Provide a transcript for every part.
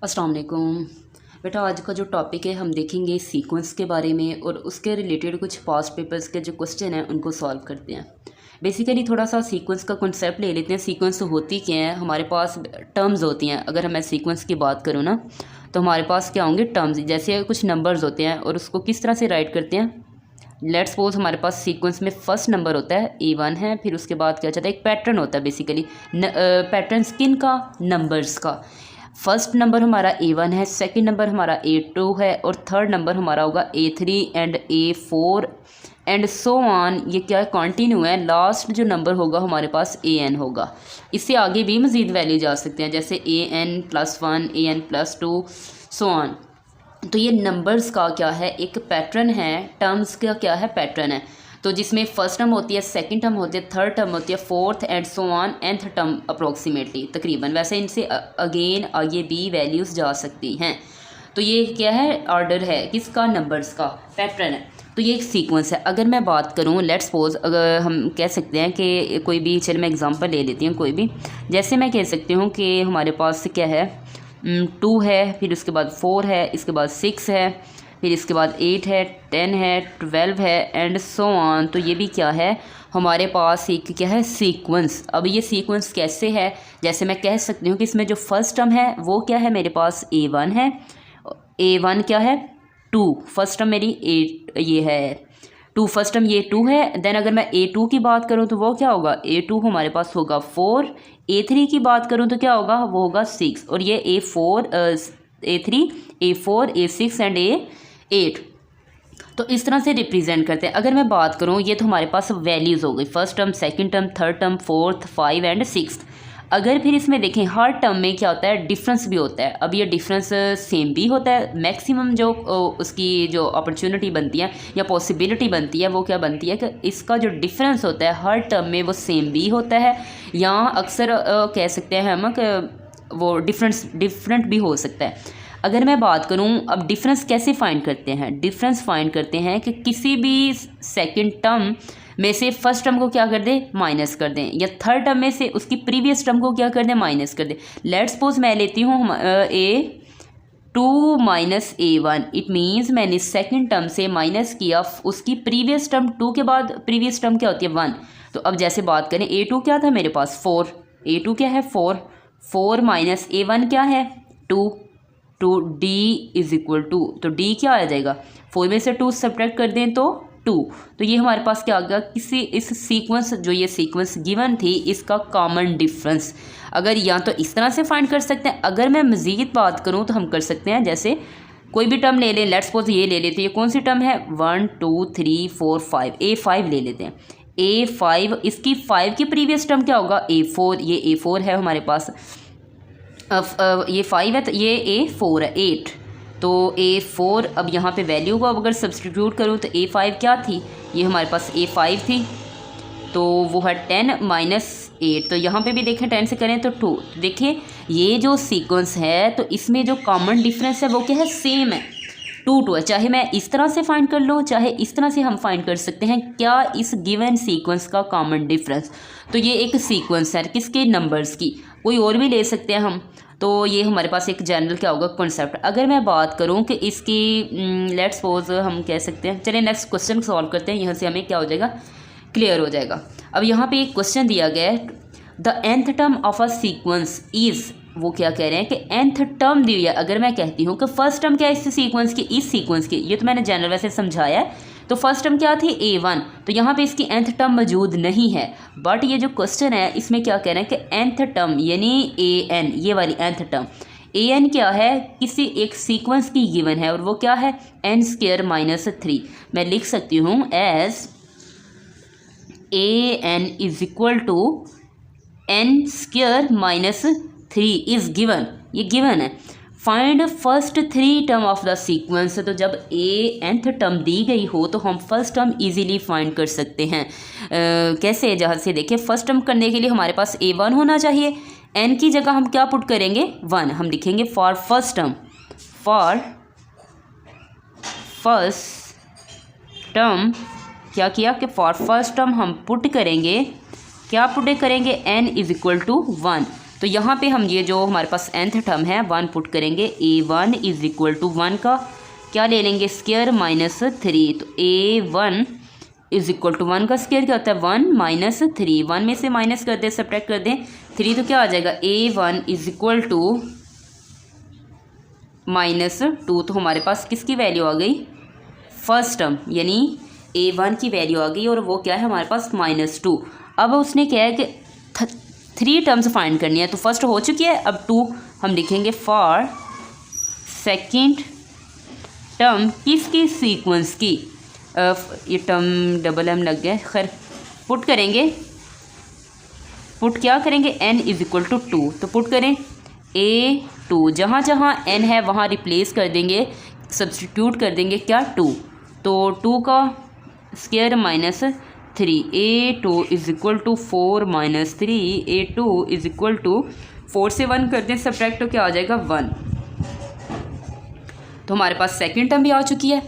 अस्सलाम वालेकुम। बेटा आज का जो टॉपिक है हम देखेंगे सीक्वेंस के बारे में और उसके रिलेटेड कुछ पास्ट पेपर्स के जो क्वेश्चन हैं उनको सॉल्व करते हैं। बेसिकली थोड़ा सा सीक्वेंस का कॉन्सेप्ट ले लेते हैं। सीक्वेंस होती क्या है, हमारे पास टर्म्स होती हैं। अगर मैं सीक्वेंस की बात करूँ ना तो हमारे पास क्या होंगे, टर्म्स। जैसे कुछ नंबर्स होते हैं और उसको किस तरह से राइट करते हैं। लेट्स सपोज हमारे पास सीक्वेंस में फर्स्ट नंबर होता है A1 है, फिर उसके बाद क्या चाहता है, एक पैटर्न होता है बेसिकली। पैटर्न किन का, नंबर्स का। फर्स्ट नंबर हमारा A1 है, सेकंड नंबर हमारा A2 है और थर्ड नंबर हमारा होगा A3 and A4 and so on. ये क्या है, कंटिन्यू है। लास्ट जो नंबर होगा हमारे पास AN होगा। इससे आगे भी मज़ीद वैल्यू जा सकते हैं, जैसे AN+1 AN+2 सो ऑन। तो ये नंबर्स का क्या है, एक पैटर्न है। टर्म्स का क्या है, पैटर्न है। तो जिसमें फर्स्ट टर्म होती है, सेकंड टर्म होती है, थर्ड टर्म होती है, fourth and so on, nth term approximately तकरीबन। वैसे इनसे अगेन आगे भी वैल्यूज़ जा सकती हैं। तो ये क्या है, ऑर्डर है किसका, नंबर्स का, पैटर्न है। तो ये एक सीक्वेंस है। अगर मैं बात करूँ, लेट्स सपोज अगर हम कह सकते हैं कि कोई भी, चल मैं एग्जांपल ले लेती हूँ कोई भी। जैसे मैं कह सकती हूँ कि हमारे पास क्या है, 2 है, फिर उसके बाद 4 है, इसके बाद 6 है, फिर इसके बाद 8 है, 10 है, 12 है एंड सो ऑन। तो ये भी क्या है, हमारे पास एक क्या है, सीक्वेंस। अब ये सीक्वेंस कैसे है, जैसे मैं कह सकती हूँ कि इसमें जो फर्स्ट टर्म है वो क्या है, मेरे पास A1 है। A1 क्या है, 2। फर्स्ट टर्म मेरी ये है 2, फर्स्ट टर्म ये 2 है। देन अगर मैं A2 की बात करूँ तो वो क्या होगा, A2 हमारे पास होगा 4। A3 की बात करूँ तो क्या होगा, वो होगा 6। और ये A4 A3 A4 A6 and A8। तो इस तरह से रिप्रेजेंट करते हैं। अगर मैं बात करूँ, ये तो हमारे पास वैल्यूज़ हो गई, first term, second term, third term, fourth, 5 and 6। अगर फिर इसमें देखें, हर टर्म में क्या होता है, डिफरेंस भी होता है। अब ये डिफरेंस सेम भी होता है। मैक्सिमम जो उसकी जो अपॉर्चुनिटी बनती है या पॉसिबिलिटी बनती है वो क्या बनती है कि इसका जो डिफरेंस होता है हर टर्म में वो सेम भी होता है, या अक्सर कह सकते हैं हम कि वो डिफरेंट भी हो सकता है। अगर मैं बात करूं, अब डिफरेंस कैसे फाइंड करते हैं, डिफरेंस फाइंड करते हैं कि किसी भी सेकंड टर्म में से फर्स्ट टर्म को क्या कर दें, माइनस कर दें, या थर्ड टर्म में से उसकी प्रीवियस टर्म को क्या कर दें, माइनस कर दें। लेट्स सपोज मैं लेती हूँ A2 minus A1। It means मैंने सेकंड टर्म से माइनस किया उसकी प्रीवियस टर्म। 2 के बाद प्रीवियस टर्म क्या होती है, 1। तो अब जैसे बात करें, A2 क्या था मेरे पास, 4। A2 क्या है, 4 माइनस A1 क्या है, 2। Two D is equal to, तो D क्या आ जाएगा, 4 में से 2 सब्ट्रैक्ट कर दें तो 2। तो ये हमारे पास क्या आ गया, किसी इस सीक्वेंस, जो ये सीक्वेंस गिवन थी, इसका कॉमन डिफरेंस। अगर या तो इस तरह से फाइंड कर सकते हैं। अगर मैं मज़ीद बात करूँ तो हम कर सकते हैं, जैसे कोई भी टर्म ले लें। लेट्स सपोज ये ले लेते हैं, ये कौन सी टर्म है, 1 2 3 4 5, A5 ले लेते हैं। A5, इसकी 5 की प्रीवियस टर्म क्या होगा, A4। ये A4 है हमारे पास। ये 5 है तो ये A4 है, 8। तो A4, अब यहाँ पे वैल्यू को अगर सब्सटीट्यूट करूँ तो A5 क्या थी, ये हमारे पास A5 थी। तो वो है 10 माइनस 8। तो यहाँ पे भी देखें, 10 से करें तो 2। देखिए ये जो सीक्वेंस है तो इसमें जो कॉमन डिफरेंस है वो क्या है, सेम है, 2 है। चाहे मैं इस तरह से फाइंड कर लूँ, चाहे इस तरह से हम फाइंड कर सकते हैं क्या इस गिवन सीक्वेंस का कॉमन डिफरेंस। तो ये एक सीक्वेंस है किसके, नंबर्स की। कोई और भी ले सकते हैं हम। तो ये हमारे पास एक जनरल क्या होगा, कॉन्सेप्ट। अगर मैं बात करूं कि इसकी लेट्स सपोज हम कह सकते हैं, चलिए नेक्स्ट क्वेश्चन सॉल्व करते हैं। यहाँ से हमें क्या हो जाएगा, क्लियर हो जाएगा। अब यहाँ पे एक क्वेश्चन दिया गया है, the nth term of a sequence is, वो क्या कह रहे हैं कि nth टर्म दी है। अगर मैं कहती हूँ कि फर्स्ट टर्म क्या है इस सीक्वेंस की, इस सीक्वेंस की, ये तो मैंने जनरल वैसे समझाया है। तो फर्स्ट टर्म क्या थी, A1। तो यहाँ पे इसकी nth टर्म मौजूद नहीं है। बट ये जो क्वेश्चन है इसमें क्या कह रहे हैं कि nth टर्म यानी AN, ये वाली nth टर्म AN क्या है, किसी एक सीक्वेंस की गिवन है और वो क्या है, n² - 3। मैं लिख सकती हूँ as AN is equal to n² - 3 is given. ये गिवन है। Find first 3 term of the sequence. तो जब nth टर्म दी गई हो तो हम फर्स्ट टर्म इजीली फाइंड कर सकते हैं। कैसे, जहाँ से देखिए, फर्स्ट टर्म करने के लिए हमारे पास A1 होना चाहिए। n की जगह हम क्या पुट करेंगे, 1। हम लिखेंगे for first term, for first term क्या किया कि फॉर फर्स्ट टर्म हम पुट करेंगे, क्या पुट करेंगे, n इज इक्वल टू 1। तो यहाँ पे हम ये जो हमारे पास nth टर्म है 1 पुट करेंगे, a1 इज इक्वल टू 1 का क्या ले लेंगे स्क्वायर माइनस 3। तो a1 इज इक्वल टू 1 का स्क्वायर क्या होता है 1 माइनस 3, 1 में से माइनस कर दें सब्ट्रैक्ट कर दें 3 तो क्या आ जाएगा a1 इज इक्वल टू -2। तो हमारे पास किसकी वैल्यू आ गई फर्स्ट टर्म यानी a1 की वैल्यू आ गई और वो क्या है हमारे पास -2। अब उसने क्या है कि 3 टर्म्स फाइंड करनी है, तो फर्स्ट हो चुकी है, अब 2 हम लिखेंगे फॉर सेकंड टर्म किसकी सीक्वेंस की, ये टर्म डबल एम लग गया, खैर पुट करेंगे, पुट क्या करेंगे n इज इक्वल टू 2। तो पुट करें a2, जहाँ जहाँ n है वहाँ रिप्लेस कर देंगे, सब्सटीट्यूट कर देंगे क्या 2, तो 2 का square minus 3, a2 is equal to 4 minus 3, a2 is equal to 4 से 1 कर दें सब्ट्रैक्ट तो क्या आ जाएगा 1। तो हमारे पास सेकंड टर्म भी आ चुकी है।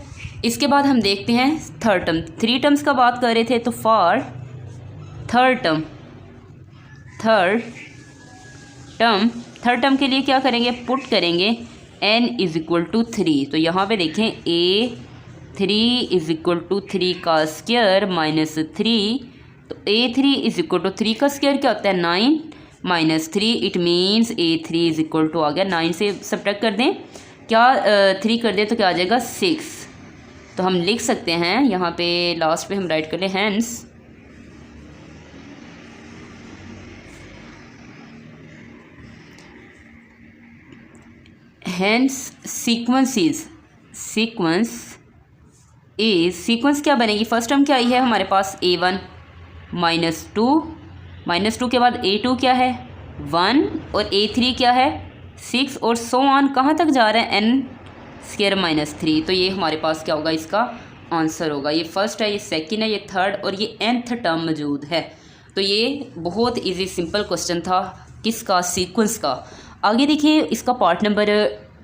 इसके बाद हम देखते हैं थर्ड टर्म, 3 टर्म्स का बात कर रहे थे, तो फॉर थर्ड टर्म के लिए क्या करेंगे पुट करेंगे n इज इक्वल टू 3। तो यहाँ पे देखें a3 इज इक्वल टू 3 का स्क्वायर माइनस 3, तो a3 इज इक्वल टू 3 का स्क्वायर क्या होता है 9 minus 3, it means a3 is equal to आ गया 9 से सब्ट्रैक्ट कर दें क्या 3 कर दें तो क्या आ जाएगा 6। तो हम लिख सकते हैं यहाँ पे लास्ट पे हम राइट कर लें हैंस सीक्वेंस क्या बनेगी, फर्स्ट टर्म क्या आई है हमारे पास a1 -2 के बाद a2 क्या है 1 और a3 क्या है 6 और सो ऑन कहाँ तक जा रहे हैं n स्क्वायर माइनस 3। तो ये हमारे पास क्या होगा इसका आंसर होगा, ये फर्स्ट है, ये सेकंड है, ये थर्ड और ये nth टर्म मौजूद है। तो ये बहुत इजी सिंपल क्वेश्चन था किसका सीक्वेंस का। आगे देखिए इसका पार्ट नंबर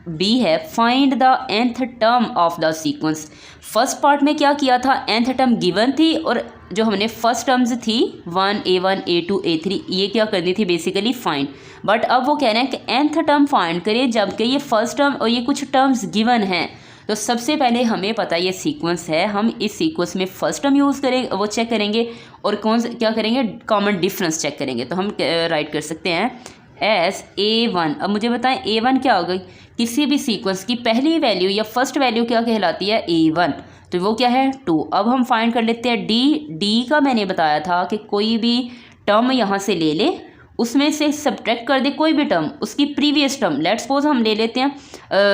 बी है, find the nth term of the sequence. First part में क्या किया था nth टर्म गिवन थी और जो हमने फर्स्ट टर्म्स थी 1 a1 a2 a3 ये क्या करनी थी बेसिकली फाइंड, बट अब वो कह रहे हैं कि nth टर्म फाइंड करें जबकि ये फर्स्ट टर्म और ये कुछ टर्म्स गिवन हैं। तो सबसे पहले हमें पता ये सीक्वेंस है, हम इस सीक्वेंस में फर्स्ट टर्म यूज़ करेंगे वो चेक करेंगे और क्या करेंगे कॉमन डिफरेंस चेक करेंगे। तो हम राइट कर सकते हैं एस a1। अब मुझे बताएं a1 क्या हो गई, किसी भी सीक्वेंस की पहली वैल्यू या फर्स्ट वैल्यू क्या कहलाती है a1, तो वो क्या है 2। अब हम फाइंड कर लेते हैं डी का मैंने बताया था कि कोई भी टर्म यहाँ से ले ले उसमें से सब्ट्रैक्ट कर दे कोई भी टर्म उसकी प्रीवियस टर्म, लेट्स सपोज हम ले लेते हैं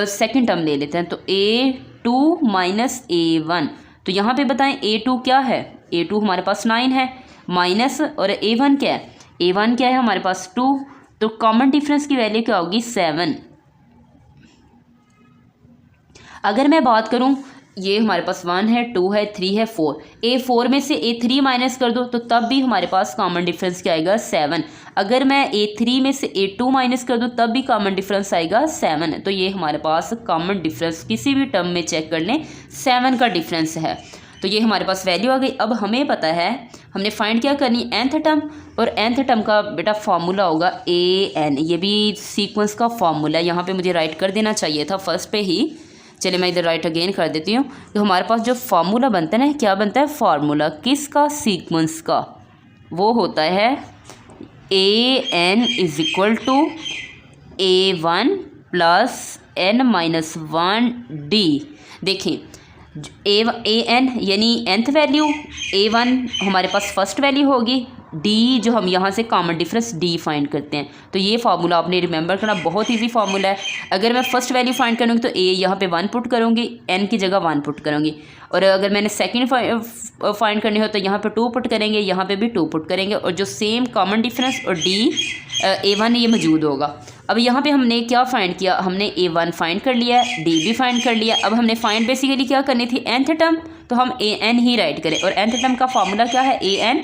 सेकंड टर्म ले लेते हैं, तो a2 माइनस a1। तो यहाँ पे बताएं a2 क्या है, a2 हमारे पास 9 है माइनस और a1 क्या है, a1 क्या है हमारे पास 2, तो कॉमन डिफरेंस की वैल्यू क्या होगी 7। अगर मैं बात करूं ये हमारे पास 1 है 2 है 3 है 4, a4 में से a3 माइनस कर दो तो तब भी हमारे पास कॉमन डिफरेंस क्या आएगा 7। अगर मैं a3 में से a2 माइनस कर दूं तब भी कॉमन डिफरेंस आएगा 7। तो ये हमारे पास कॉमन डिफरेंस किसी भी टर्म में चेक कर लें 7 का डिफरेंस है। तो ये हमारे पास वैल्यू आ गई। अब हमें पता है हमने फाइंड क्या करनी nth टर्म, और nth टर्म का बेटा फॉर्मूला होगा an, ये भी सीक्वेंस का फॉर्मूला है। यहाँ पे मुझे राइट कर देना चाहिए था फर्स्ट पे ही, चलिए मैं इधर राइट अगेन कर देती हूँ। तो हमारे पास जो फार्मूला बनता है ना, क्या बनता है फार्मूला किसका सीक्वेंस का, वो होता है an is equal to a1 plus n minus 1 d। देखिए an यानी nth वैल्यू, a1 हमारे पास फर्स्ट वैल्यू होगी, d जो हम यहाँ से कॉमन डिफरेंस d फाइंड करते हैं। तो ये फार्मूला आपने रिमेंबर करना, बहुत इजी फार्मूला है। अगर मैं फर्स्ट वैल्यू फाइंड करूँगी तो a यहाँ पे 1 पुट करूँगी, n की जगह 1 पुट करूँगी, और अगर मैंने सेकंड फाइंड करनी हो तो यहाँ पे 2 पुट करेंगे, यहाँ पे भी 2 पुट करेंगे, और जो सेम कॉमन डिफरेंस और d a1 ये मौजूद होगा। अब यहाँ पे हमने क्या फाइंड किया, हमने a1 फाइंड कर लिया, d भी फाइंड कर लिया। अब हमने फाइंड बेसिकली क्या करनी थी nth टर्म, तो हम an ही राइट करें, और nth टर्म का फार्मूला क्या है an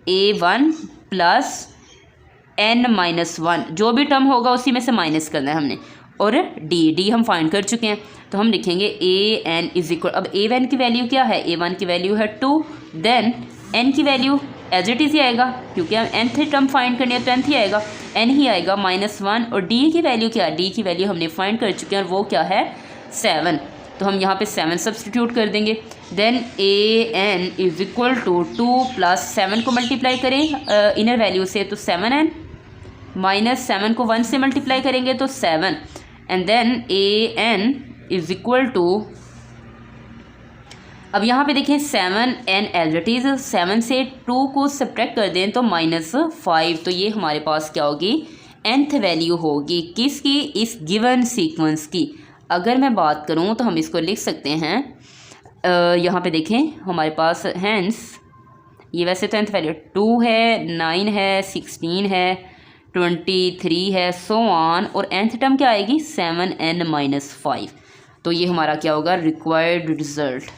a1 plus n minus 1, जो भी टर्म होगा उसी में से माइनस करना है हमने, और d हम फाइंड कर चुके हैं। तो हम लिखेंगे an इज इक्वल, अब a1 की वैल्यू क्या है, a1 की वैल्यू है 2, देन n की वैल्यू एज इट इज़ ही आएगा, क्योंकि हम nth टर्म फाइंड करनी है तो nth ही आएगा, n ही आएगा -1। और d की वैल्यू क्या है, d की वैल्यू हमने फाइंड कर चुके हैं और वो क्या है 7, तो हम यहाँ पे 7 सब्सटीट्यूट कर देंगे। Then an is equal to 2 + 7 को मल्टीप्लाई करें इनर वैल्यू से तो 7n, -7 को 1 से मल्टीप्लाई करेंगे तो 7, and then an is equal to, अब यहाँ पे देखें 7n एज इट इज़, 7 से 2 को सब्ट्रैक्ट कर दें तो -5, तो ये हमारे पास क्या होगी nth वैल्यू होगी किसकी, इस गिवन सीक्वेंस की। अगर मैं बात करूँ तो हम इसको लिख सकते हैं, यहाँ पे देखें हमारे पास हैंस ये वैसे तो nth वैल्यू 2 है, 9 है, 16 है, 23 है, सो ऑन, और nth टर्म क्या आएगी 7n - 5। तो ये हमारा क्या होगा रिक्वायर्ड रिजल्ट।